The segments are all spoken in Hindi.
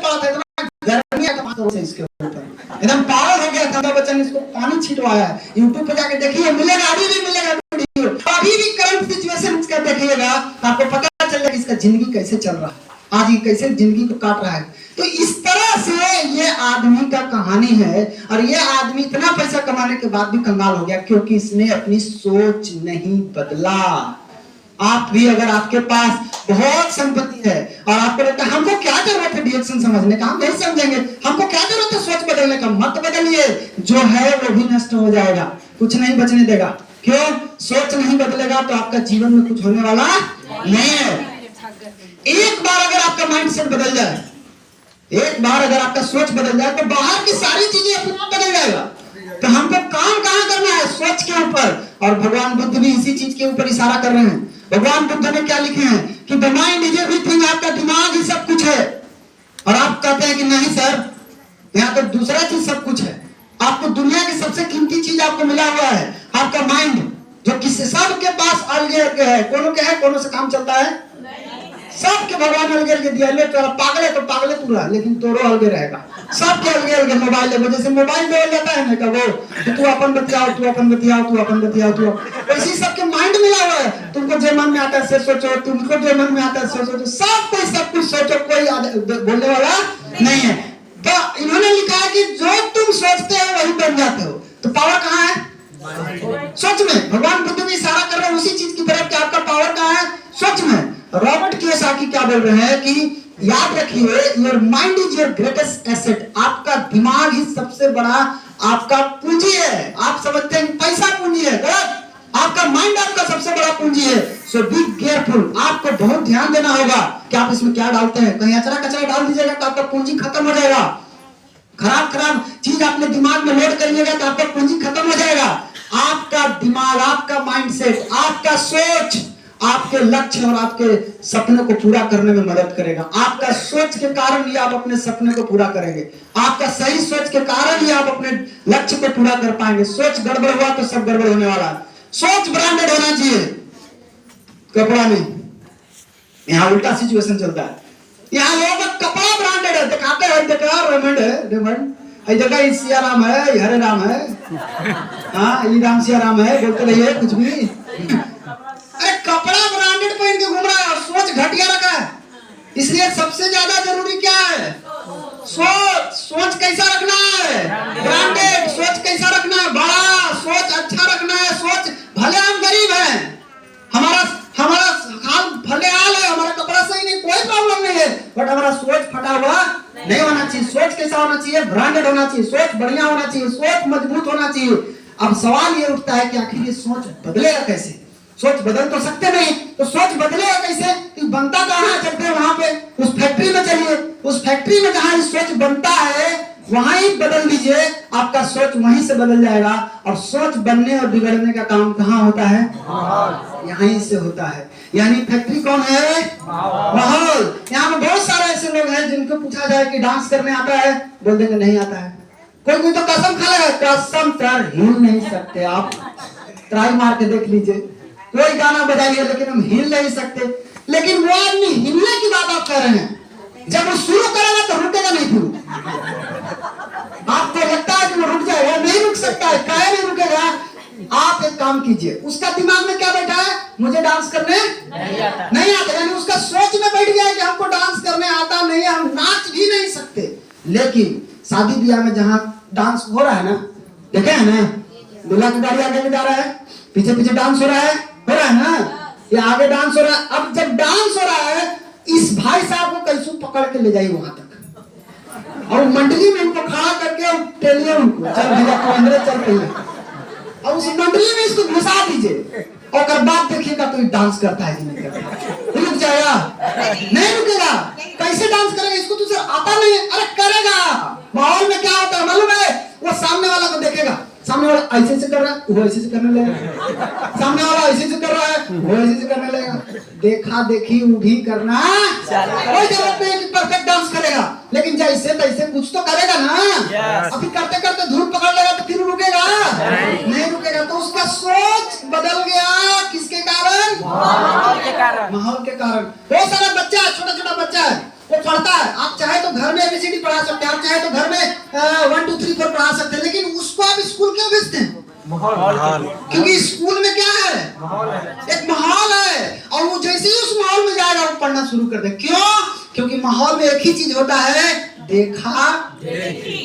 बात है, गर्मी है तो इसके ऊपर एकदम पागल हो गया था बच्चा ने इसको पानी छिटवाया है। यूट्यूब पे जाके देखिए, मिलेगा, अभी भी मिलेगा वीडियो, अभी भी करंट सिचुएशन इसका देखिएगा, आपको पता चलेगा इसका जिंदगी कैसे चल रहा है, आज ये कैसे जिंदगी को काट रहा है। तो इस तरह से ये आदमी का कहानी है, और ये आदमी इतना पैसा कमाने के बाद भी कंगाल हो गया क्योंकि इसने अपनी सोच नहीं बदला। आप भी अगर आपके पास बहुत संपत्ति है और आपको लगता है हमको क्या जरूरत है डिएक्शन समझने का, हम नहीं समझेंगे, हमको क्या जरूरत है सोच बदलने का, मत बदलिए, जो है वो भी नष्ट हो जाएगा, कुछ नहीं बचने देगा। क्यों? सोच नहीं बदलेगा तो आपका जीवन में कुछ होने वाला नहीं है। एक बार अगर आपका माइंडसेट बदल जाए, एक बार अगर आपका सोच बदल जाए तो बाहर की सारी चीजें अपने आप बदल जाएगा। तो हमको काम कहां करना है? सोच के ऊपर। और भगवान बुद्ध भी इसी चीज के ऊपर इशारा कर रहे हैं। भगवान बुद्ध ने क्या लिखे हैं कि द माइंड इज एवरीथिंग, आपका दिमाग ही सब कुछ है। और आप कहते हैं कि नहीं सर, यहाँ तो दूसरा चीज सब कुछ है। आपको दुनिया की सबसे कीमती चीज आपको मिला हुआ है, आपका माइंड, जो किसी सबके पास अलग अलग है, कोनो के है, कोनो से काम चलता है, सबके भगवान अलग अलग दिया। ले तो पागल है तो पागल तू रहा, लेकिन तोरो अलग रहेगा, सबके अलग अलग मोबाइल है। जैसे मोबाइल दे जाता है ना कबो, तू अपन बतियाओ, तू अपन बतियाओ, तू अपन बतियाओ, तू वैसे सबके माइंड मिला हुआ है। तुमको जो मन में आता है से सोचो, तुमको जो मन में आता है सोचो, तो सब कोई सब कुछ सोचो, कोई बोलने वाला नहीं है। तो इन्होंने लिखा है कि जो तुम सोचते हो वही बन जाते हो। तो पावर कहाँ है? सोच में। भगवान बुद्ध भी इशारा कर रहे हैं उसी चीज की तरफ कि आपका पावर कहाँ है? सोच में। रॉबर्ट कियोसाकी क्या बोल रहे हैं कि याद रखिए, your mind is your greatest asset, आपका दिमाग ही सबसे बड़ा आपका पूंजी है। आप समझते हैं पैसा पूंजी है, गलत। आपका माइंड आपका सबसे बड़ा पूंजी है। सो बी केयरफुल, आपको बहुत ध्यान देना होगा कि आप इसमें क्या डालते हैं। कहीं अचरा कचरा डाल दीजिएगा तो आपका पूंजी खत्म हो जाएगा। खराब खराब चीज अपने दिमाग में लोड करिएगा तो आपका पूंजी खत्म हो जाएगा। आपका दिमाग, आपका माइंडसेट, आपका सोच आपके लक्ष्य और आपके सपने को पूरा करने में मदद करेगा। आपका सोच के कारण ही आप अपने सपने को पूरा करेंगे। आपका सही सोच के कारण ही आप अपने लक्ष्य को पूरा कर पाएंगे। सोच गड़बड़ हुआ तो सब गड़बड़ होने वाला है। सोच ब्रांडेड होना चाहिए कपड़ा में। यहाँ उल्टा सिचुएशन चलता है। यहाँ लोगों का कपड़ा ब्रांडेड है, दिखाते हैं देखा रेमंड है, रेमंड जगह सिया राम है, हरे राम है, हाँ ये राम सिया राम है, बोलते रहिए कुछ भी। अरे कपड़ा ब्रांडेड पहन के घूम रहा है और सोच घटिया रखा है। इसलिए सबसे ज्यादा जरूरी क्या है? सोच। सोच कैसा रखना है? ब्रांडेड। सोच कैसा रखना है? बड़ा। सोच अच्छा रखना है। सोच भले हम गरीब हैं, हमारा हमारा हाल भले हाल है, हमारा कपड़ा सही नहीं, कोई प्रॉब्लम नहीं है, बट हमारा सोच फटा हुआ नहीं होना चाहिए। सोच कैसा होना चाहिए? ब्रांडेड होना चाहिए। सोच बढ़िया होना चाहिए। सोच मजबूत होना चाहिए। अब सवाल ये उठता है कि आखिर ये सोच बदलेगा कैसे? सोच बदल तो सकते नहीं, तो सोच बदलेगा कैसे? कि बनता कहाँ है? चलते हैं वहां पे, उस फैक्ट्री में चलिए। उस फैक्ट्री में जहां सोच बनता है वहां ही बदल दीजिए, आपका सोच वहीं से बदल जाएगा। और सोच बनने और बिगड़ने का काम कहाँ होता है? यहीं से होता है। यानी फैक्ट्री कौन है? माहौल। यहाँ पे बहुत सारे ऐसे लोग हैं जिनको पूछा जाए कि डांस करने आता है, बोल देंगे नहीं आता है। कोई कोई तो कसम खा लेगा, कसम सर हिल नहीं सकते आप, ट्राई मार के देख लीजिए, कोई गाना बजाइए लेकिन हम हिल नहीं सकते। लेकिन वो आदमी हिलने की बात आप कर रहे हैं, जब वो शुरू करेगा तो रुकेगा नहीं। फिर आपको लगता है कि वो रुक जाएगा, नहीं रुक सकता है। काहे नहीं रुकेगा? आप एक काम कीजिए, उसका दिमाग में क्या बैठा है? मुझे डांस करने नहीं आता। यानी उसका सोच में बैठ गया है कि हमको डांस करने आता नहीं है, हम नाच भी नहीं सकते। लेकिन शादी ब्याह में जहाँ डांस हो रहा है ना, देखे है ना, दूल्हा की गाड़ी आगे में जा रहा है, पीछे पीछे डांस हो रहा है ना, ये आगे डांस हो रहा है। अब जब डांस हो रहा है, इस भाई साहब को कैसे पकड़ के ले जाइए वहां तक, और मंडली में इनको खड़ा करके टेलिए उनको, चल भैया तो अंदर चल पहले, और उस मंडली में इसको घुसा दीजिए, और अगर बात देखिएगा तो डांस करता है कि नहीं करता। रुक जाएगा? नहीं रुकेगा। कैसे डांस करेगा? इसको तो सर आता नहीं है। अरे करेगा। माहौल में क्या होता है मालूम है? वो सामने वाला को देखेगा, सामने वाला ऐसे से कर रहा है, वो ऐसे से करने लगेगा, सामने वाला ऐसे से कर रहा है, वो ऐसे से करने लगेगा। देखा देखी वो भी करना, कोई जरूरत नहीं है कि परफेक्ट डांस करेगा, लेकिन जैसे तैसे कुछ तो करेगा ना। अभी करते करते धूल पकड़ लेगा तो फिर रुकेगा नहीं रुकेगा। तो उसका सोच बदल गया, किसके कारण? माहौल के कारण। बहुत सारा बच्चा है, छोटा छोटा बच्चा है, वो पढ़ता है। आप चाहे तो घर में एबीसीडी पढ़ा सकते हैं, आप चाहे तो घर में 1 2 3 4 पढ़ा सकते हैं, लेकिन उसको आप स्कूल क्यों भेजते हैं? क्योंकि स्कूल में क्या है? एक माहौल है, और वो जैसे ही उस माहौल में जाएगा वो पढ़ना शुरू कर दे। क्यों? क्योंकि माहौल में एक ही चीज होता है, देखा देखी।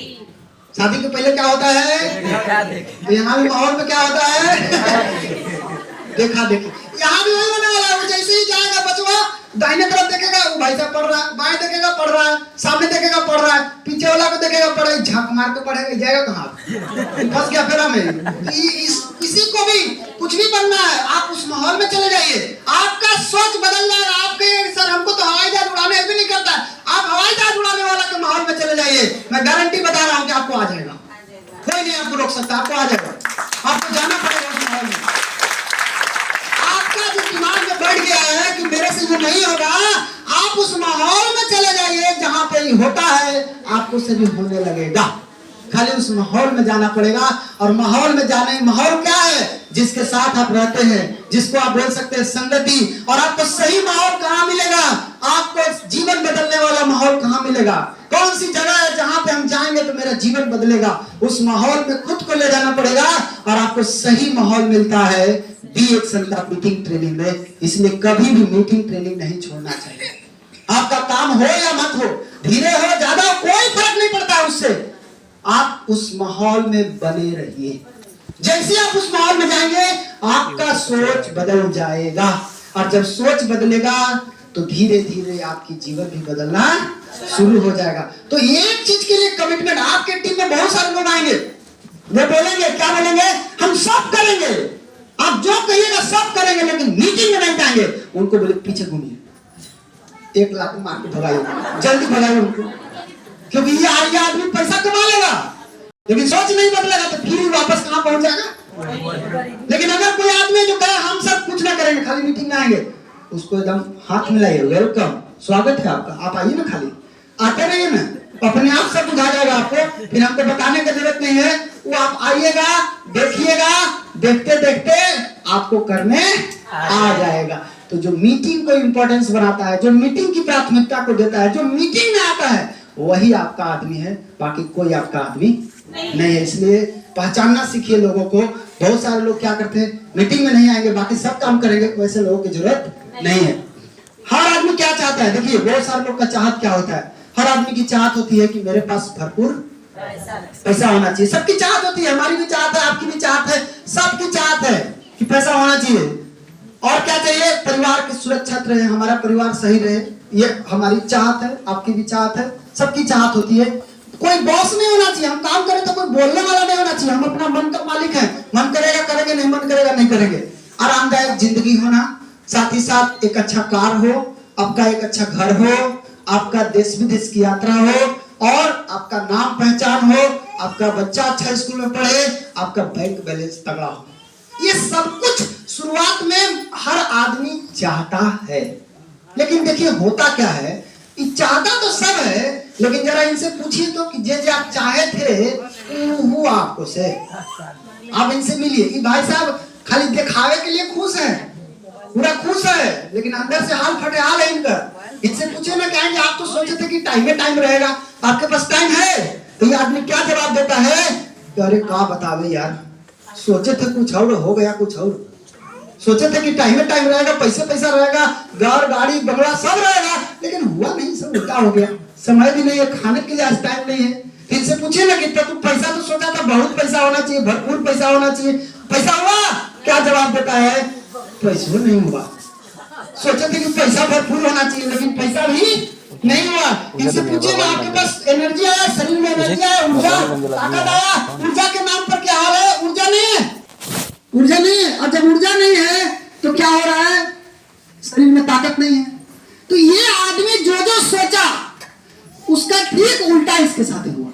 शादी के पहले क्या होता है? देखा देखी। तो यहाँ भी माहौल में क्या होता है? देखा देखी। यहाँ भी वही होने वाला है। वो जैसे ही जाएगा बचवा, दाहिने तरफ देखेगा वो भाई साहब पढ़ रहा है, बाएं देखेगा पढ़ रहा है, सामने देखेगा पढ़ रहा है, पीछे वाला को देखेगा पढ़ रहा है, झांक मार के पढ़ेगा, जाएगा कहाँ? फंस गया फेरा में। किसी को भी कुछ भी बनना है, आप उस माहौल में चले जाइए, आपका सोच बदल जाएगा। आपके सर हमको तो हवाई जहाज उड़ाने भी नहीं करता, आप हवाई जहाज उड़ाने वाला के माहौल में चले जाइए, मैं गारंटी बता रहा हूँ कि आपको आ जाएगा। कोई नहीं आपको रोक सकता, आपको आ जाएगा। आपको जाना पड़ेगा उस माहौल में। आपका जो दिमाग में बैठ गया है कि मेरे से ये नहीं होगा, आप उस माहौल में चले जाइए जहां पे ये होता है, आपको से भी होने लगेगा। खाली उस माहौल में जाना पड़ेगा। और माहौल में जाने, माहौल क्या है? जिसके साथ आप रहते हैं, जिसको आप बोल सकते हैं संगति। और आपको सही माहौल कहाँ मिलेगा? आपको जीवन बदलने वाला माहौल कहाँ मिलेगा? कौन सी जगह है जहां पे हम जाएंगे तो मेरा जीवन बदलेगा? उस माहौल में खुद को ले जाना पड़ेगा। और आपको सही माहौल मिलता है बी एक्शन का मीटिंग ट्रेनिंग में। इसलिए कभी भी मीटिंग ट्रेनिंग नहीं छोड़ना चाहिए। आपका काम हो या मत हो, धीरे हो ज्यादा हो, कोई फर्क नहीं पड़ता उससे। आप उस माहौल में बने रहिए। जैसे आप उस माहौल में जाएंगे, आपका सोच बदल जाएगा। और जब सोच बदलेगा तो धीरे धीरे आपकी जीवन भी बदलना शुरू हो जाएगा। तो एक चीज के लिए कमिटमेंट, आपके टीम में बहुत सारे लोग आएंगे, वे बोलेंगे, क्या बोलेंगे? हम सब करेंगे, आप जो कहिएगा सब करेंगे, लेकिन मीटिंग में नहीं जाएंगे। उनको बोले पीछे घूमिए, 1 लाख मार के भगाइए, जल्दी भगाइए उनको, क्योंकि ये आदमी पैसा कमा लेगा, लेकिन सोच नहीं बदलेगा तो फिर वापस कहां पहुंच जाएगा। लेकिन अगर कोई आदमी जो कहे हम सब कुछ ना करेंगे, खाली मीटिंग में आएंगे, उसको एकदम हाथ मिलाइए, वेलकम, स्वागत है आपका, आप आइए ना, खाली आते रहिए ना, अपने आप सब बुझा जाएगा आपको। फिर हमको बताने की जरूरत नहीं है, वो आप आइएगा, देखिएगा, देखते देखते आपको करने आ जाएगा। तो जो मीटिंग को इंपॉर्टेंस बनाता है, जो मीटिंग की प्राथमिकता को देता है, जो मीटिंग में आता है, वही आपका आदमी है, बाकी कोई आपका आदमी नहीं है। इसलिए पहचानना सीखिए लोगों को। बहुत सारे लोग क्या करते हैं, मीटिंग में नहीं आएंगे, बाकी सब काम करेंगे, वैसे लोगों की जरूरत नहीं है। हर आदमी क्या चाहता है? देखिए बहुत सारे लोग का चाहत क्या होता है? हर आदमी की चाहत होती है कि मेरे पास भरपूर पैसा होना चाहिए। सबकी चाहत होती है, हमारी भी चाहत है, आपकी भी चाहत है, सबकी चाहत है कि पैसा होना चाहिए। और क्या चाहिए? परिवार की सुरक्षित रहे, हमारा परिवार सही रहे, ये हमारी चाहत है, आपकी भी चाहत है, सबकी चाहत होती है। कोई बॉस नहीं होना चाहिए, हम काम करें तो कोई बोलने वाला नहीं होना चाहिए। हम अपना मन का मालिक है, मन करेगा करेंगे, नहीं मन करेगा नहीं करेंगे। आरामदायक जिंदगी होना, साथ ही साथ एक अच्छा कार हो, आपका एक अच्छा घर हो, आपका देश विदेश की यात्रा हो, और आपका नाम पहचान हो, आपका बच्चा अच्छा स्कूल में पढ़े, आपका बैंक बैलेंस तगड़ा हो। ये सब कुछ शुरुआत में हर आदमी चाहता है। लेकिन देखिए होता क्या है, चाहता तो सब है, लेकिन जरा इनसे पूछिए तो कि जे आप चाहे थे हुआ आपको से। आप इनसे मिलिए, ये भाई साहब खाली दिखावे के लिए खुश है, पूरा खुश है, लेकिन अंदर से हाल फटे हाल है इनका। इनसे पूछे ना, कहेंगे आप तो सोचे थे कि टाइम रहेगा, आपके पास टाइम है? तो ये आदमी क्या जवाब देता है? अरे क्या बतावे यार, सोचे थे कुछ और, हो गया कुछ और। सोचे थे कि टाइम रहेगा, पैसा रहेगा, घर गाड़ी बंगला सब रहेगा, लेकिन हुआ नहीं, सब उल्टा हो गया। समय भी नहीं है, खाने के लिए आज टाइम नहीं है। फिर से पूछे ना कि तू पैसा तो सोचा था बहुत पैसा होना चाहिए, भरपूर पैसा होना चाहिए, पैसा हुआ? क्या जवाब देता है? पैसा नहीं हुआ। सोचे थे कि पैसा भरपूर होना चाहिए, लेकिन पैसा भी नहीं हुआ। इनसे पूछे ना, आपके पास एनर्जी आया, शरीर में एनर्जी आया, ऊर्जा ताकत आया, ऊर्जा के नाम पर क्या हाल है? ऊर्जा नहीं है, ऊर्जा नहीं है। और जब ऊर्जा नहीं है तो क्या हो रहा है? शरीर में ताकत नहीं है। तो ये आदमी जो जो सोचा उसका ठीक उल्टा इसके साथ हुआ।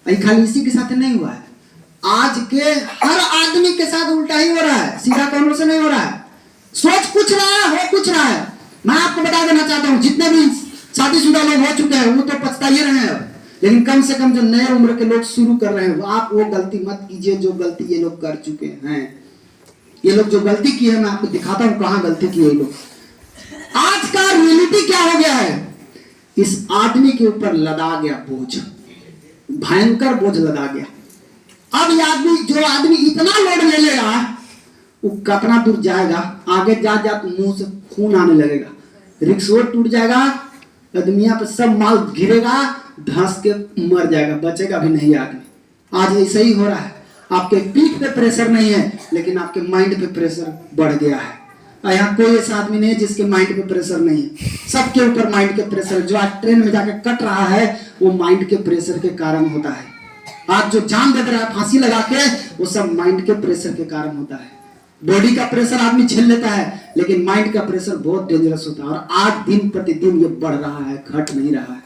नहीं, खाली इसी के साथ नहीं हुआ है, आज के हर आदमी के साथ उल्टा ही हो रहा है, सीधा कानून से नहीं हो रहा है। सोच कुछ रहा है, हो कुछ रहा है। मैं आपको बता देना चाहता हूँ, जितने भी शादीशुदा लोग हो चुके हैं वो तो पछता ही रहे हैं, लेकिन कम से कम जो नए उम्र के लोग शुरू कर रहे हैं, आप वो गलती मत कीजिए जो गलती ये लोग कर चुके हैं। ये लोग जो गलती की है, मैं आपको दिखाता हूँ कहाँ गलती की है ये लोग। आज का रियलिटी क्या हो गया है? इस आदमी के ऊपर लदा गया बोझ, भयंकर बोझ लदा गया। अब ये आदमी, जो आदमी इतना लोड ले लेगा वो कितना दूर जाएगा, आगे जा जा मुंह से खून आने लगेगा, रिक्शा टूट जाएगा, आदमिया पे सब माल गिरेगा, धंस के मर जाएगा, बचेगा भी नहीं आदमी। आज ऐसा ही हो रहा है, आपके पीठ पे प्रेशर नहीं है लेकिन आपके माइंड पे प्रेशर बढ़ गया है। यहाँ कोई ऐसा आदमी नहीं है जिसके माइंड पे प्रेशर नहीं है, सबके ऊपर माइंड के प्रेशर। जो आज ट्रेन में जाके कट रहा है वो माइंड के प्रेशर के कारण होता है। आज जो जान दे रहा है फांसी लगा के, वो सब माइंड के प्रेशर के कारण होता है। बॉडी का प्रेशर आदमी झेल लेता है लेकिन माइंड का प्रेशर बहुत डेंजरस होता है। और आज दिन प्रतिदिन ये बढ़ रहा है, घट नहीं रहा है,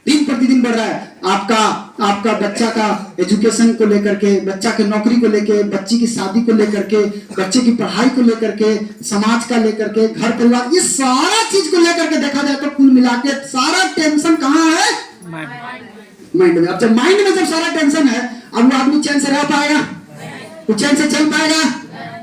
दिन प्रतिदिन बढ़ रहा है। आपका बच्चा का एजुकेशन को लेकर के, बच्चा के नौकरी को लेकर, बच्ची की शादी को लेकर के, बच्चे की पढ़ाई को लेकर के, समाज का लेकर के, घर परिवार, ये सारा चीज को लेकर के देखा जाए तो कुल मिला के सारा टेंशन कहाँ है? माइंड में। अब जब माइंड में जब सारा टेंशन है, अब वो आदमी चैन से रह पाएगा? वो चैन से चल पाएगा?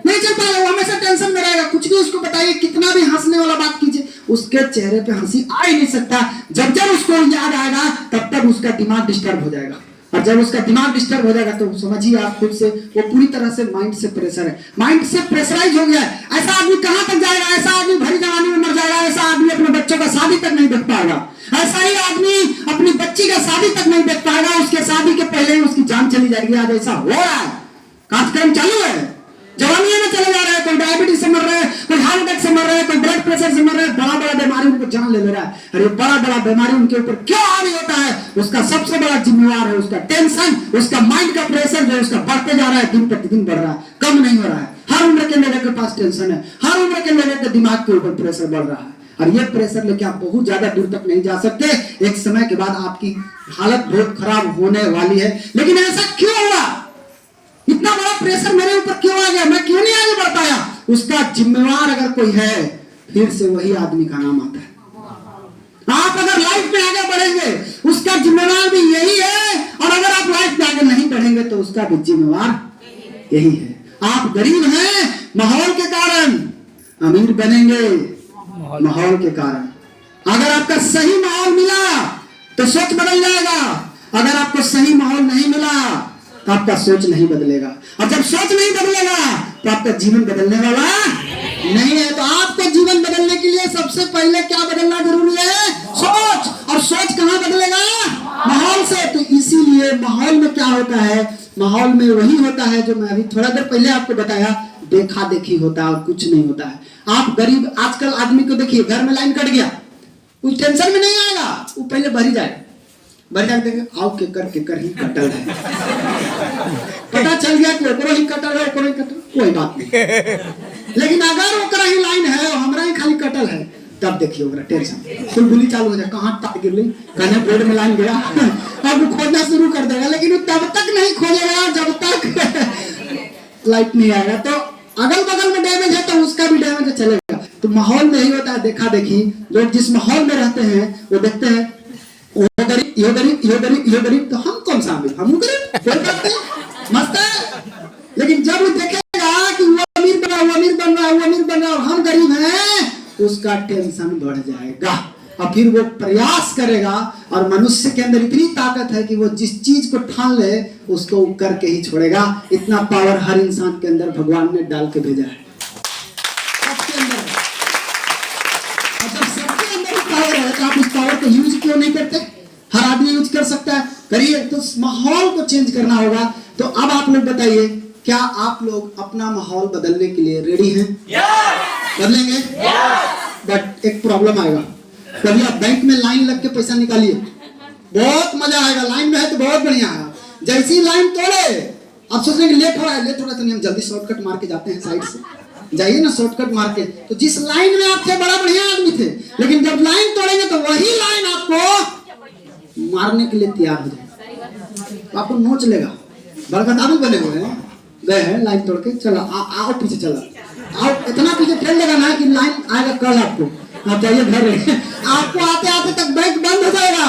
नहीं चल पाएगा, वो हमेशा टेंशन में रहेगा। कुछ भी उसको बताइए, कितना भी हंसने वाला बात कीजिए, उसके चेहरे पे हंसी आ ही नहीं सकता। जब जब उसको याद आएगा तब तक उसका दिमाग डिस्टर्ब हो जाएगा, और जब उसका दिमाग डिस्टर्ब हो जाएगा तो समझिए आप खुद से, वो पूरी तरह से माइंड से प्रेशर है, माइंड से प्रेशराइज हो गया है। ऐसा आदमी कहां तक जाएगा? ऐसा आदमी भरी जवानी में मर जाएगा। ऐसा आदमी अपने बच्चों का शादी तक नहीं देख पाएगा। ऐसा ही आदमी अपनी बच्ची का शादी तक नहीं देख पाएगा। उसके शादी के पहले ही उसकी जान चली जाएगी। आज ऐसा हो रहा है, कार्यक्रम चालू है, जवानी में चले जा रहे हैं, कोई डायबिटीज से मर रहे हैं, कोई हार्ट अटैक से मर रहे हैं, कोई ब्लड प्रेशर से मर रहे हैं, बड़ा बड़ा बीमारी उनको जान ले रहा है। अरे बड़ा बड़ा बीमारी उनके ऊपर क्यों हावी होता है? उसका सबसे बड़ा जिम्मेवार है उसका टेंशन, उसका माइंड का प्रेशर जो उसका बढ़ते जा रहा है, दिन प्रतिदिन बढ़ रहा है, कम नहीं हो रहा है। हर उम्र के लोगों के पास टेंशन है, हर उम्र के लोगों के दिमाग के ऊपर प्रेशर बढ़ रहा है। और ये प्रेशर लेके आप बहुत ज्यादा दूर तक नहीं जा सकते। एक समय के बाद आपकी हालत बहुत खराब होने वाली है। लेकिन ऐसा क्यों हुआ? इतना बड़ा प्रेशर मेरे ऊपर क्यों आ गया? मैं क्यों नहीं आगे बढ़ पाया? उसका जिम्मेवार अगर कोई है, फिर से वही आदमी का नाम आता है। आप अगर लाइफ में आगे बढ़ेंगे, उसका जिम्मेवार भी यही है, और अगर आप लाइफ में आगे नहीं बढ़ेंगे तो उसका भी जिम्मेवार यही है। आप गरीब हैं माहौल के कारण, अमीर बनेंगे माहौल के कारण। अगर आपका सही माहौल मिला तो सोच बदल जाएगा, अगर आपको सही माहौल नहीं मिला तो आपका सोच नहीं बदलेगा, और जब सोच नहीं बदलेगा तो आपका जीवन बदलने वाला नहीं है। तो आपको जीवन बदलने के लिए सबसे पहले क्या बदलना जरूरी है? सोच। और सोच कहाँ बदलेगा? माहौल से। तो इसीलिए माहौल में क्या होता है? माहौल में वही होता है जो मैं अभी थोड़ा देर पहले आपको बताया, देखा देखी होता है और कुछ नहीं होता है। आप गरीब आजकल आदमी को देखिए, घर में लाइन कट गया, कुछ टेंशन में नहीं आएगा, वो पहले भरी जाए, आओ के कर ही कटल है। पता चल गया कि ओकरो ही कटल है, ओकरो ही कटल, कोई बात नहीं। लेकिन अगर ओकरा ही लाइन है और हमरा ही खाली कटल है, तब देखिए ओकरा टेंशन, चुलबुली चालू हो जाए, कहाँ तार गिर ली, कहने बोर्ड में लाइन गिरा, अब वो खोजना शुरू कर देगा। लेकिन वो तब तक नहीं खोजेगा जब तक लाइट नहीं आएगा। तो अगल बगल में डैमेज है तो उसका भी डैमेज चलेगा। तो माहौल में ही होता है देखा देखी। लोग जिस माहौल में रहते हैं वो देखते हैं, वो गरीब, यो गरीब, यो गरीब, यो गरीब, तो हम कौन सा अमीर? हम गरीब, कोई बात नहीं, मस्त है। लेकिन जब वो देखेगा कि वो अमीर बन रहा है, वो अमीर बन रहा है, वो अमीर बन रहा है और हम गरीब हैं, उसका टेंशन बढ़ जाएगा। और फिर वो प्रयास करेगा। और मनुष्य के अंदर इतनी ताकत है कि वो जिस चीज को ठान ले उसको करके ही छोड़ेगा। इतना पावर हर इंसान के अंदर भगवान ने डाल के भेजा है, सबके अंदर। और जब सबके अंदर पावर है तो आप उस पावर को यूज क्यों नहीं करते? हर आदमी यूज कर सकता है, करिए। तो माहौल को चेंज करना होगा। तो अब आप लोग बताइए, क्या आप लोग अपना माहौल बदलने के लिए रेडी हैं? बदलेंगे? बट एक प्रॉब्लम आएगा। कभी आप बैंक में लाइन लग के पैसा निकालिए, बहुत मजा आएगा। लाइन में है तो बहुत बढ़िया है। जैसी लाइन तोड़े आप सोच रहे हैं लेट हो रहा है, लेट हो रहा है, तो नहीं, हम जल्दी शॉर्टकट मार के जाते हैं, साइड से जाइए ना, शॉर्टकट मार के। तो जिस लाइन में आप थे बड़ा बढ़िया आदमी थे, लेकिन जब लाइन तोड़ेंगे तो वही लाइन आपको मारने के लिए तैयार हो जाएगा, आपको नोच लेगा। बड़का आदमी बने हुए हैं, गए हैं लाइन तोड़ के, चला आओ पीछे, चला आओ, इतना पीछे ठेल देगा ना कि लाइन आएगा कल आपको, आप जाइए घर। आपको आते आते तक बैंक बंद हो जाएगा,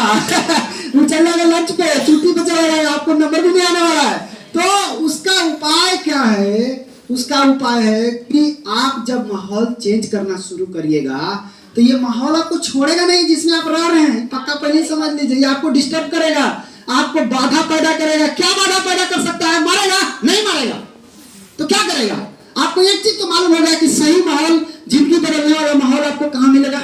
वो चल जाएगा लंच पे, छुट्टी पे चला जाएगा, आपको नंबर भी नहीं आने वाला है। तो उसका उपाय क्या है? उसका उपाय है कि आप जब माहौल चेंज करना शुरू करिएगा तो ये माहौल आपको छोड़ेगा नहीं जिसमें आप रह रहे हैं, पक्का पहले ही समझ लीजिए। ये आपको डिस्टर्ब करेगा, आपको बाधा पैदा करेगा। क्या बाधा पैदा कर सकता है? मारेगा? नहीं मारेगा तो क्या करेगा? आपको एक चीज तो मालूम होगा कि सही माहौल, जिंदगी बदलने वाला माहौल आपको कहाँ मिलेगा?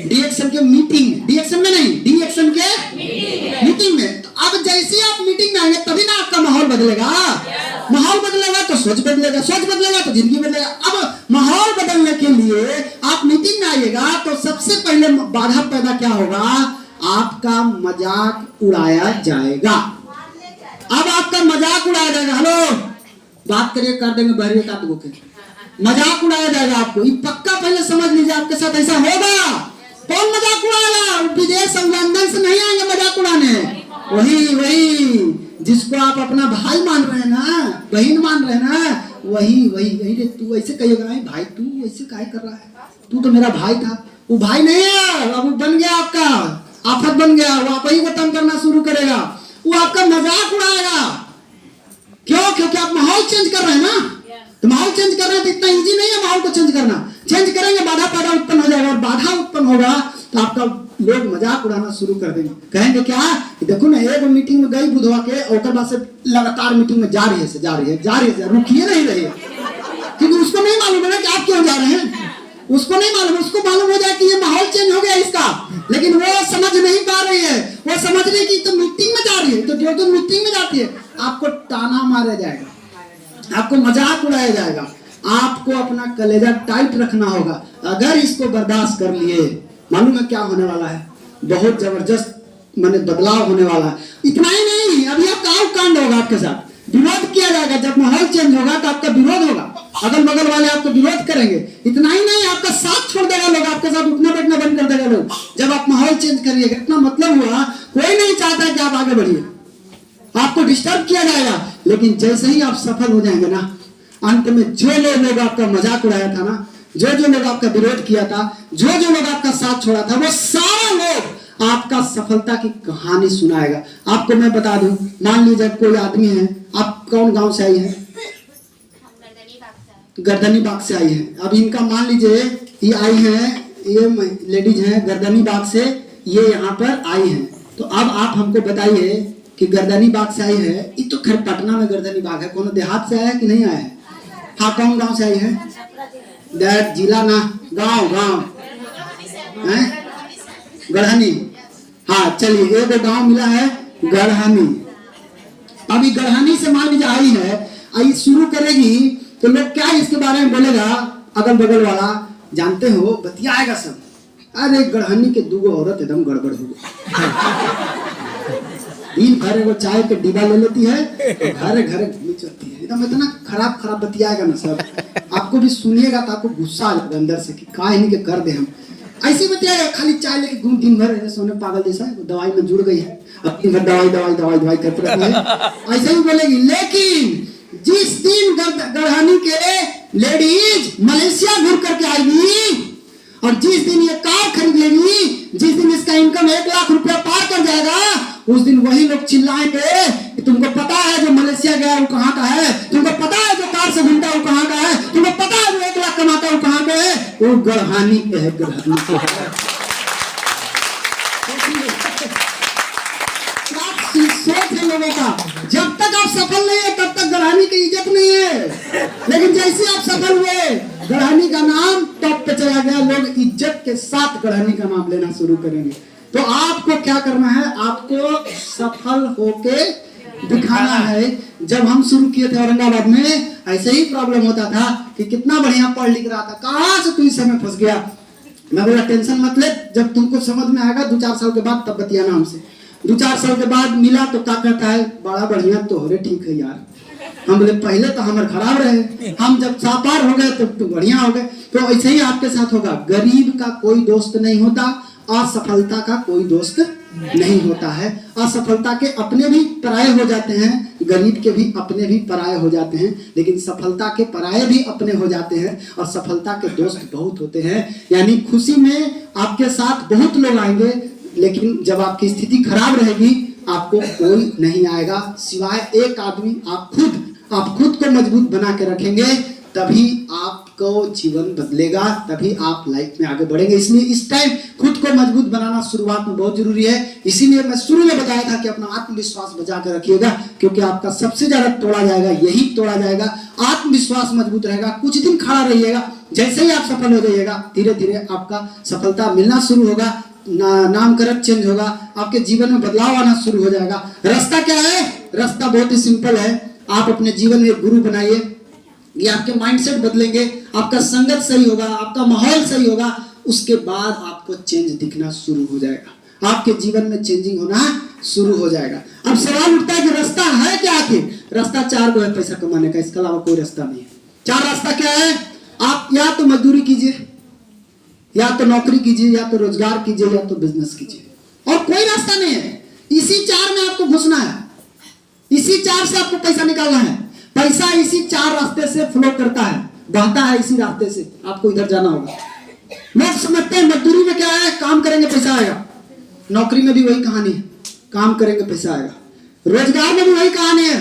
डीएक्शन के मीटिंग में। डीएक्शन में नहीं, डीएक्शन के मीटिंग में। तो अब जैसे आप मीटिंग में आएंगे तभी ना आपका माहौल बदलेगा। माहौल बदलेगा तो सोच बदलेगा, सोच बदलेगा तो जिंदगी बदलेगा। अब माहौल बदलने के लिए आप मीटिंग में आइएगा तो सबसे पहले बाधा पैदा क्या होगा? आपका मजाक उड़ाया जाएगा। अब आपका मजाक उड़ाया जाएगा। हेलो, बात करिए, कर देंगे बहरी का तो मजाक उड़ाया जाएगा आपको। ये पक्का पहले समझ लीजिए, आपके साथ ऐसा होगा। कौन मजाक उड़ाएगा? विदेश और लंदन से नहीं आएंगे मजाक उड़ाने। वही जिसको आप अपना भाई मान रहे हैं ना, बहन मान रहे हैं ना, वही तू ऐसे कहिएगा, भाई तू ऐसे काहे कर रहा है, तू तो मेरा भाई था। वो भाई नहीं है, अब वो बन गया आपका आफत बन गया। वो आप ही को तंग करना शुरू करेगा, वो आपका मजाक उड़ाएगा। क्यों? क्योंकि आप माहौल चेंज कर रहे हैं ना। तो माहौल चेंज कर रहे हैं तो इतना इजी नहीं है माहौल को चेंज करना। चेंज करेंगे, बाधा पैदा उत्पन्न हो जाएगा, और बाधा उत्पन्न होगा तो आपका लोग मजाक उड़ाना शुरू कर देंगे। कहेंगे क्या? देखो ना, एक मीटिंग में गई बुधवा के, और बाद से लगातार मीटिंग में जा रही है, रुकिए नहीं रही है। क्योंकि उसको नहीं मालूम है कि आप क्यों जा रहे हैं, उसको नहीं मालूम। उसको मालूम हो जाए कि ये माहौल चेंज हो गया इसका, लेकिन वो समझ नहीं पा रही है। वो समझ रही कि तो मीटिंग में जा रही है, तो जो मीटिंग में जाती है आपको ताना मारा जाएगा, आपको मजाक उड़ाया जाएगा। आपको अपना कलेजा टाइट रखना होगा। अगर इसको बर्दाश्त कर लिए, मालूम है क्या होने वाला है? बहुत जबरदस्त माने बदलाव होने वाला है। इतना ही नहीं, अभी आपका और कांड होगा, आपके साथ विरोध किया जाएगा। जब माहौल चेंज होगा तो आपका विरोध होगा, अगल बगल वाले आपको विरोध करेंगे। इतना ही नहीं, आपका साथ छोड़ देगा लोग, आपके साथ उठना बैठना बंद कर देगा लोग, जब आप माहौल चेंज करिएगा। इतना मतलब हुआ, कोई नहीं चाहता कि आप आगे बढ़िए, आपको डिस्टर्ब किया जाएगा। लेकिन जैसे ही आप सफल हो जाएंगे ना, अंत में जो लोग आपका मजाक उड़ाया था ना, जो लोग आपका विरोध किया था, जो लोग आपका साथ छोड़ा था, वो सारा लोग आपका सफलता की कहानी सुनाएगा। आपको मैं बता दूं, मान लीजिए कोई आदमी है, आप कौन गांव से आई है? गर्दनी बाग से आई है। अब इनका मान लीजिए ये आई है, ये लेडीज हैं गर्दनी बाग से, ये यहाँ पर आई है। तो अब आप हमको बताइए कि गर्दनी बाग से आई है, ये तो खैर पटना में गर्दनी बाग है, कौन देहात से आया है कि नहीं आया है? हाँ, कौन गांव से आई है? दैट जिला ना, गांव है गढ़हनी। हाँ चलिए, एक गांव मिला है गढ़हनी। अभी गढ़हनी से मान लीजिए आई है, आई शुरू करेगी तो लोग क्या इसके बारे में बोलेगा? अगल बगल वाला जानते हो, बतियाएगा सब। अरे गढ़हनी के दूगो औरत एकदम गड़बड़ हो गई, दिन भर वो चाय के डिब्बा ले लेती है, घरे घरे घूमी चलती है, एकदम इतना खराब बतियाएगा ना सब। आपको भी सुनिएगा तो आपको गुस्सा आ जाएगा अंदर से कि का इन्हीं के कर दे हम। ऐसे बतियाएगा, खाली चाय लेके घूम, दिन भर सोने पागल जैसा, दवाई में जुड़ गई है, अब दिन भर दवाई करते रहती है, ऐसे ही बोलेगी। लेकिन जिस दिन गढ़हनी के लेडीज मलेशिया घूम करके आएगी, और जिस दिन ये कार खरीद लेगी, जिस दिन इसका इनकम 1 लाख रुपया पार कर जाएगा, उस दिन वही लोग चिल्लाएंगे कि तुमको पता है जो मलेशिया गया वो कहाँ का है, तुमको पता है जो कार से घूमता है वो कहाँ का है, तुमको पता है जो 1 लाख कमाता है वो कहाँ का है? वो गढ़हनी के है, गढ़हनी के है। सोच है लोगों का, जब तक आप सफल नहीं है तब तक गढ़हनी की इज्जत नहीं है, लेकिन जैसे आप सफल हुए, गढ़हनी का नाम टॉप पे चला गया, लोग इज्जत के साथ गढ़हनी का नाम लेना शुरू करेंगे। तो आपको क्या करना है? आपको सफल होके दिखाना है। जब हम शुरू किए थे औरंगाबाद में, ऐसे ही प्रॉब्लम होता था कि कितना बढ़िया पढ़ लिख रहा था, कहाँ से तू इस समय फंस गया। मैं बोला टेंशन मत ले, जब तुमको समझ में आएगा 2-4 साल के बाद तब बतियाना हमसे। 2-4 साल के बाद मिला तो क्या कहता है, बड़ा बढ़िया तोहरे ठीक है यार। हम बोले पहले तो हमारे खराब रहे, हम जब सापार हो गए तो बढ़िया हो गए। तो ऐसे ही आपके साथ होगा। गरीब का कोई दोस्त नहीं होता, असफलता का कोई दोस्त नहीं होता है। असफलता के अपने भी पराये हो जाते हैं, गरीब के भी अपने भी पराये हो जाते हैं, लेकिन सफलता के पराये भी अपने हो जाते हैं, और सफलता के दोस्त बहुत होते हैं। यानी खुशी में आपके साथ बहुत लोग आएंगे, लेकिन जब आपकी स्थिति खराब रहेगी आपको कोई नहीं आएगा, सिवाय एक आदमी। आप खुद को मजबूत बना के रखेंगे तभी आपको जीवन बदलेगा, तभी आप लाइफ में आगे बढ़ेंगे। इसलिए इस टाइम खुद को मजबूत बनाना शुरुआत में बहुत जरूरी है। इसीलिए मैं शुरू में बताया था कि अपना आत्मविश्वास बचा कर रखिएगा, क्योंकि आपका सबसे ज्यादा तोड़ा जाएगा यही तोड़ा जाएगा। आत्मविश्वास मजबूत रहेगा, कुछ दिन खड़ा रहिएगा, जैसे ही आप सफल हो जाइएगा धीरे धीरे आपका सफलता मिलना शुरू होगा, नामकरण चेंज होगा, आपके जीवन में बदलाव आना शुरू हो जाएगा। रास्ता क्या है? रास्ता बहुत ही सिंपल है। आप अपने जीवन में गुरु बनाइए, ये आपके माइंडसेट बदलेंगे, आपका संगत सही होगा, आपका माहौल सही होगा, उसके बाद आपको चेंज दिखना शुरू हो जाएगा, आपके जीवन में चेंजिंग होना शुरू हो जाएगा। अब सवाल उठता है कि रास्ता है क्या? आखिर रास्ता चार को है पैसा कमाने का, इसके अलावा कोई रास्ता नहीं है। चार रास्ता क्या है? आप या तो मजदूरी कीजिए, या तो नौकरी कीजिए, या तो रोजगार कीजिए, या तो बिजनेस कीजिए, और कोई रास्ता नहीं है। इसी चार में आपको घुसना है, इसी चार से आपको पैसा निकालना है। पैसा इसी चार रास्ते से फ्लो करता है, बहता है इसी रास्ते से, आपको इधर जाना होगा। लोग समझते हैं मजदूरी में क्या है, काम करेंगे पैसा आएगा, नौकरी में भी वही कहानी है, काम करेंगे पैसा आएगा, रोजगार में भी वही कहानी है,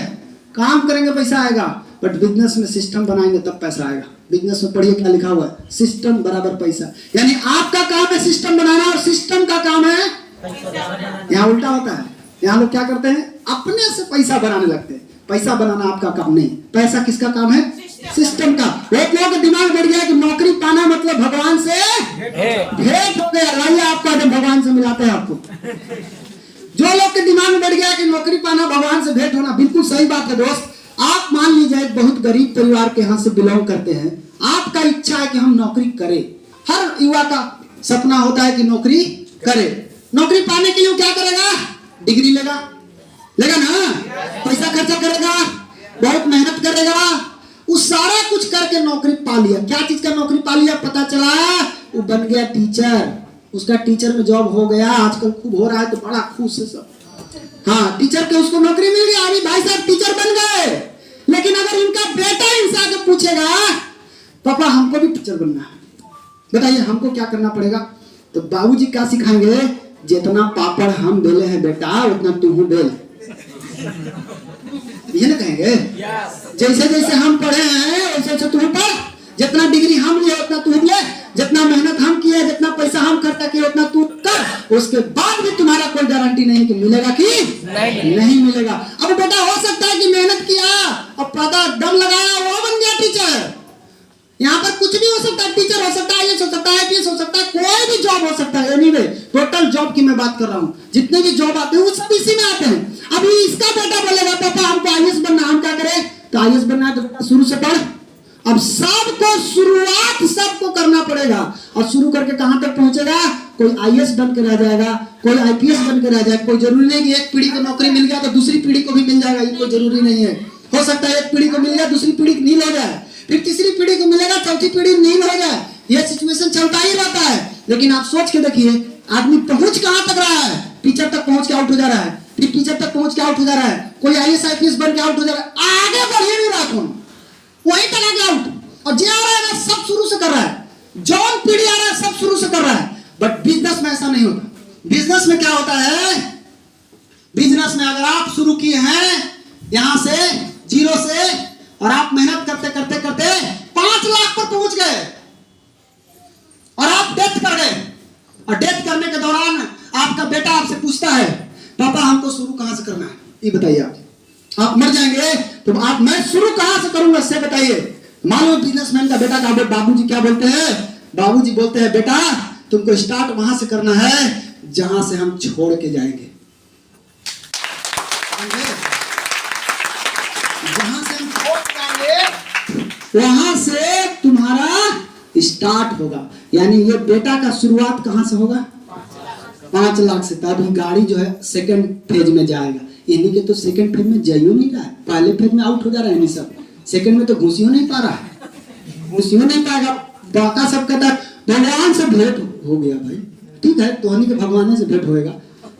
काम करेंगे पैसा आएगा, बट बिजनेस में सिस्टम बनाएंगे तब पैसा आएगा। बिजनेस में पढ़िए क्या लिखा हुआ है, सिस्टम बराबर पैसा। यानी आपका काम है सिस्टम बनाना और सिस्टम का काम है पैसा। यहाँ उल्टा होता है, यहाँ लोग क्या करते हैं, अपने से पैसा बनाने लगते हैं। पैसा बनाना आपका काम नहीं, पैसा किसका काम है? सिस्टम का। एक लोगों का दिमाग बढ़ गया कि नौकरी पाना मतलब भगवान से भेंट हो गया। लाइए आपको भगवान से मिलाते हैं आपको। जो लोग के दिमाग में बढ़ गया कि नौकरी पाना भगवान से भेंट होना, बिल्कुल सही बात है दोस्त। आप मान लीजिए एक बहुत गरीब परिवार के यहाँ से बिलोंग करते हैं, आपका इच्छा है कि हम नौकरी करें। हर युवा का सपना होता है कि नौकरी करे। नौकरी पाने के लिए क्या करेगा? डिग्री लेगा ना, पैसा खर्चा करेगा, बहुत मेहनत करेगा, उस सारा कुछ करके नौकरी पा लिया। क्या चीज का नौकरी पा लिया? पता चला वो बन गया टीचर, उसका टीचर में जॉब हो गया, आजकल खूब हो रहा है तो बड़ा खुश है सब। हाँ, टीचर के उसको नौकरी मिल गई, अभी भाई साहब टीचर बन गए। लेकिन अगर इनका बेटा इनसे आके पूछेगा पापा हमको भी टीचर बनना है, बताइए हमको क्या करना पड़ेगा? तो बाबूजी क्या सिखाएंगे? जितना पापड़ हम बेले हैं बेटा उतना तू बेल, ये ना कहेंगे? जैसे जैसे हम पढ़े हैं वैसे वैसे तू पढ़, जितना डिग्री हम लिए उतना तू ले, जितना मेहनत हम किए, जितना पैसा हम खर्चा किए उतना तू कर। उसके बाद भी तुम्हारा कोई गारंटी नहीं कि मिलेगा कि नहीं मिलेगा। अब बेटा हो सकता है कि मेहनत किया और पता दम लगाया वो बन गया टीचर। यहाँ पर कुछ भी हो सकता है, टीचर हो सकता है, आईएएस हो सकता है, आईपीएस हो सकता है, कोई भी जॉब हो सकता है। एनीवे टोटल जॉब की मैं बात कर रहा हूँ, जितने भी जॉब आते हैं वो सब इसी में आते हैं। अभी इसका बेटा बोलेगा पापा हमको आईएएस बनना, हम क्या करें? तो आईएएस बनना है तो शुरू से पढ़। अब सबको शुरुआत सबको करना पड़ेगा, और शुरू करके कहां तक पहुंचेगा? कोई आईएएस बन के रह जाएगा, कोई आईपीएस बन के रह जाएगा। कोई जरूरी नहीं कि एक पीढ़ी को नौकरी मिल गया तो दूसरी पीढ़ी को भी मिल जाएगा, ये कोई जरूरी नहीं है। हो सकता है एक पीढ़ी को मिल गया, दूसरी पीढ़ी नील हो जाए, फिर तीसरी पीढ़ी को मिलेगा, चौथी पीढ़ी नील हो जाए। यह सिचुएशन चलता ही रहता है। लेकिन आप सोच के देखिए, आदमी पहुंच कहां तक रहा है? टीचर तक पहुंच के आउट हो जा रहा है, फिर टीचर तक पहुंच के आउट हो जा रहा है, कोई आईएएस आईपीएस बन के आउट हो जा रहा है, आगे बढ़ ही नहीं रहा, कौन वहीं तक आगे आउट। और जो आ रहा है ना सब शुरू से कर रहा है, जौन पीढ़ी आ रहा है सब शुरू से कर रहा है। बट बिजनेस में ऐसा नहीं होता। बिजनेस में क्या होता है? बिजनेस में अगर आप शुरू किए हैं यहां से जीरो से, और आप मेहनत करते करते करते 5 लाख पर पहुंच गए, और आप डेथ कर गए, और डेथ करने के दौरान आपका बेटा आपसे पूछता है पापा हमको शुरू कहां से करना है, ये बताइए। आप मर जाएंगे तो आप मैं शुरू कहां से करूंगा इससे बताइए। मालूम बिजनेसमैन का बेटा का बाबूजी क्या बोलते हैं? बाबूजी बोलते हैं बेटा तुमको स्टार्ट वहां से करना है जहां से हम छोड़ के जाएंगे। जहां से हम छोड़ के जाएंगे वहां से तुम्हारा स्टार्ट होगा। यानी ये बेटा का शुरुआत कहां से होगा? 5 लाख से। तभी गाड़ी जो है सेकंड फेज में जाएगा। इन्हीं के तो सेकंड फेज में जाइयो नहीं रहा है, पहले फेज में आउट हो जा रहा है। सब सेकंड में तो घुसियो नहीं पा रहा है, घुसियो नहीं पाएगा। बाका सब कहता है भगवान से भेंट हो गया भाई, ठीक है तो के भगवान से भेंट होएगा,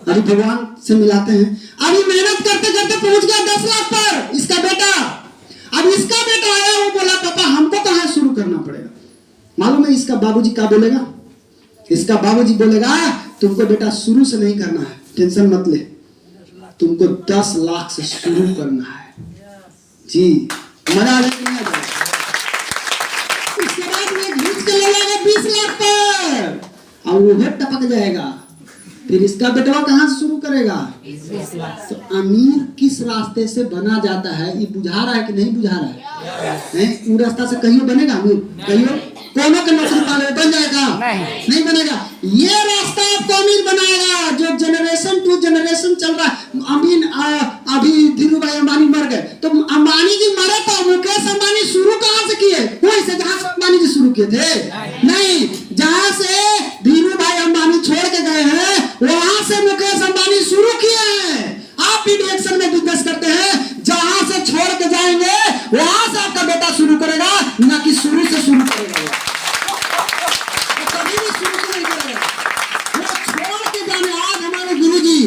अभी भगवान से मिलाते हैं। अभी मेहनत करते करते पहुंच गया 10 लाख पर इसका बेटा। अब इसका बेटा आया, वो बोला पापा हमको कहां शुरू करना पड़ेगा? मालूम है इसका बाबूजी क्या बोलेगा? इसका बाबूजी बोलेगा तुमको बेटा शुरू से नहीं करना है, टेंशन मत ले, तुमको 10 लाख से शुरू करना है। जी मजा आ जाएगा। लाख पर, और वो टपक जाएगा। फिर इसका बेटवा कहाँ से शुरू करेगा? तो अमीर किस रास्ते से बना जाता है ये बुझा रहा है कि नहीं बुझा रहा है? नहीं, वो रास्ता से कहियो बनेगा अमीर? कहियो कोनो के नौकरी पाले बन जाएगा? नहीं बनेगा। ये रास्ता आपको अमीर बनाएगा जो जनरेशन टू जनरेशन चल रहा है। अभी धीरू भाई अंबानी मर गए, तो अंबानी जी मरे तो मुकेश अंबानी शुरू कहाँ से किए? वहीं से जहाँ से अंबानी जी शुरू किए थे? नहीं, जहाँ से धीरू भाई अंबानी छोड़ के गए हैं वहां से मुकेश अंबानी शुरू किए हैं। आप भी डायरेक्शन में बिजनेस करते हैं, जहां से छोड़ के जाएंगे वहां से आपका बेटा शुरू करेगा, ना कि शुरू से शुरू करेगा। कभी भी शुरू नहीं करेगा, वो छोड़ के जाने। आज हमारे गुरुजी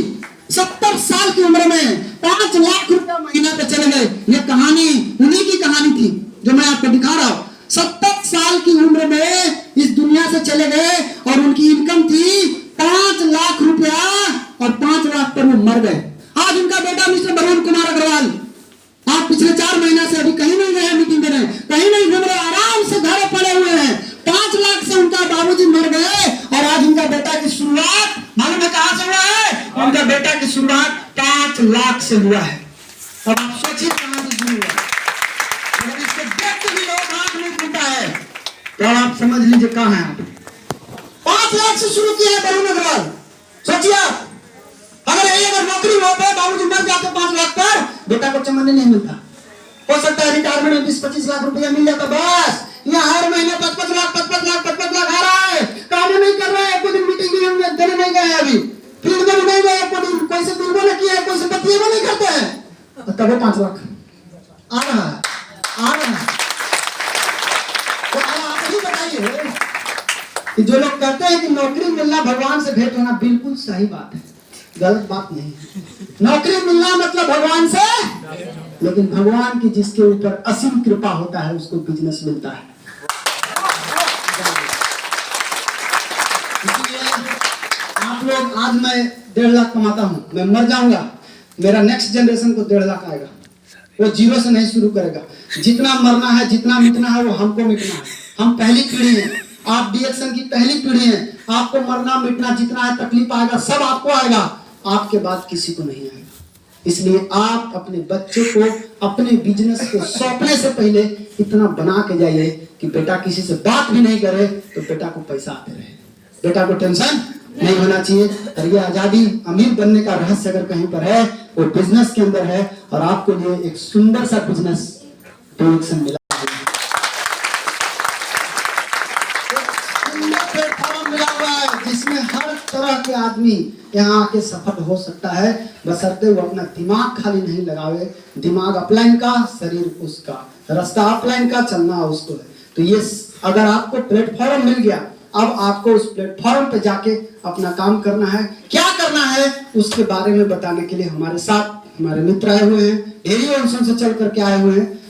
70 साल की उम्र में 5 लाख रुपया महीना पे चले गए। ये कहानी उन्हीं की कहानी थी जो मैं आपको दिखा रहा हूं। 70 साल की उम्र में इस दुनिया से चले गए और उनकी इनकम थी 5 लाख रुपया, और 5 लाख पर वो मर गए। आज उनका बेटा मिस्टर वरुण कुमार अग्रवाल, आप पिछले 4 महीना से अभी कहीं नहीं गए मीटिंग देने, कहीं नहीं घूम रहे, आराम से घर पड़े हुए हैं। 5 लाख से उनका बाबूजी मर गए और आज उनका बेटा की शुरुआत मालूम है कहां से हुआ है? उनका बेटा की शुरुआत 5 लाख से हुआ है। अब आप सोचिए कहां से शुरू हुआ। अगर इसको देख के भी लोग आंख नहीं खुलता है तो आप समझ लीजिए कहां है आप। 5 लाख से शुरू किया है वरुण अग्रवाल। सोचिए आप, अगर यही अगर नौकरी हो पे बाबूजी मर जाते 5 लाख पर, बेटा को चमन नहीं मिलता। हो सकता है रिटायरमेंट में 20-25 लाख रुपया मिल जाता बस। यहाँ हर महीने 55 लाख आ रहा है, काम नहीं कर रहा है, कोई दिन मीटिंग में देने नहीं गए, अभी फील्ड में नहीं गए, कोई से बिल्कुल नहीं किया है, कोई से बतिया नहीं करते हैं, तब 5 लाख आ रहा है। तो आप ही बताइए कि जो लोग कहते हैं कि नौकरी मिलना भगवान से भेंट होना, बिल्कुल सही बात है, गलत बात नहीं है। नौकरी मिलना मतलब भगवान से, लेकिन भगवान की जिसके ऊपर असीम कृपा होता है उसको बिजनेस मिलता है। आप लोग, आज मैं 1.5 लाख कमाता हूं, मैं मर जाऊंगा, मेरा नेक्स्ट जनरेशन को 1.5 लाख आएगा। वो जीरो से नहीं शुरू करेगा। जितना मरना है, जितना मिटना है, वो हमको मिटना है। हम पहली पीढ़ी हैं, आप डीएक्शन की पहली पीढ़ी हैं। आपको मरना मिटना जितना है, तकलीफ आएगा, सब आपको आएगा, आपके बाद किसी को नहीं आएगा। इसलिए आप अपने बच्चों को अपने बिजनेस को सौंपने से पहले इतना बना के जाइए कि बेटा किसी से बात भी नहीं करे तो बेटा को पैसा आते रहे, बेटा को टेंशन नहीं होना चाहिए। और ये आजादी, अमीर बनने का रहस्य अगर कहीं पर है वो बिजनेस के अंदर है। और आपके लिए एक सुंदर सा बिजनेस डायरेक्शन मिला, प्लेटफॉर्म मिला हुआ है जिसमें हर तरह के आदमी यहाँ आके सफल हो सकता है, बशर्ते वो अपना दिमाग खाली नहीं लगावे। दिमाग अपलाइन का, शरीर उसका, रास्ता अपलाइन का, चलना उसको है। तो ये अगर आपको प्लेटफॉर्म मिल गया, अब आपको उस प्लेटफॉर्म पे जाके अपना काम करना है। क्या करना है उसके बारे में बताने के लिए हमारे साथ हमारे मित्र आए हुए हैं, ढेरी अंशों से चल करके आए हुए हैं।